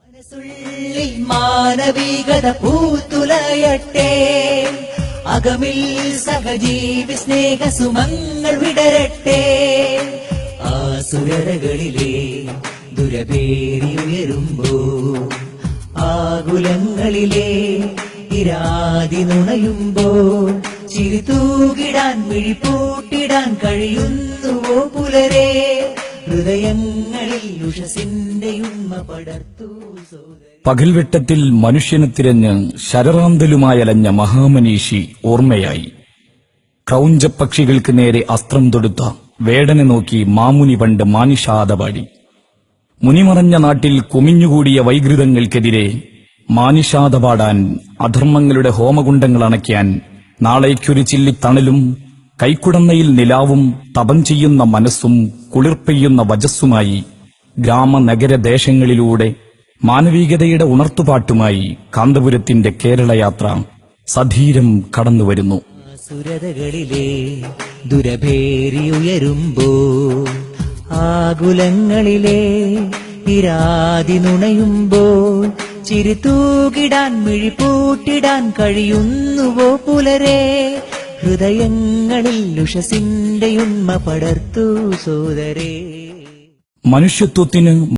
മനസ്സുള്ളിൽ മാനവികത പൂത്തുലയട്ടെ, അകമിൽ സഹജീവി സ്നേഹസുമങ്ങൾ വിടരട്ടെ. ആസുരതകളിലെ ദുരപേരിയുയരുമ്പോ, ആകുലങ്ങളിലെ ഇരാതി നുണയുമ്പോൾ, ചിരിതൂകിടാൻ മിഴിപ്പൂട്ടിടാൻ കഴിയുന്നുവോ പുലരെ? ഹൃദയങ്ങളിൽ ഉഷസിന്റെ ഉമ്മ പടർത്തു. പകൽവെട്ടത്തിൽ മനുഷ്യനെ തിരഞ്ഞ് ശരറാന്തലുമായലഞ്ഞ മഹാമനീഷി ഓർമ്മയായി. ക്രൗഞ്ചപ്പക്ഷികൾക്ക് നേരെ അസ്ത്രം തൊടുത്ത വേടനെ നോക്കി മാമുനി പണ്ട് മാനിഷാദ പാടി. മുനിമറഞ്ഞ നാട്ടിൽ കുമിഞ്ഞുകൂടിയ വൈകൃതങ്ങൾക്കെതിരെ മാനിഷാദ പാടാൻ, അധർമ്മങ്ങളുടെ ഹോമകുണ്ടങ്ങൾ അണയ്ക്കാൻ, നാളേക്കൊരു ചില്ലിത്തണലും കൈക്കുടന്നയിൽ നിലാവും തപം ചെയ്യുന്ന മനസ്സും കുളിർപ്പെയ്യുന്ന വജസ്സുമായി ഗ്രാമനഗരദേശങ്ങളിലൂടെ മാനവികതയുടെ ഉണർത്തുപാട്ടുമായി കാന്തപുരത്തിന്റെ കേരളയാത്ര സധീരം കടന്നുവരുന്നു. സുരതകളിലെ ദുരഭേരിയുയരുമ്പോ, ആകുലങ്ങളിലെ ഇരാതി നുണയുമ്പോൾ, ചിരിതൂകിടാൻ മിഴിപ്പൂട്ടിടാൻ കഴിയുന്നുവോ പുലരെ? ഹൃദയങ്ങളിൽ ഉഷസിന്റെ ഉണ്മ പടർത്തു സോദരേ. മനുഷ്യത്വത്തിന്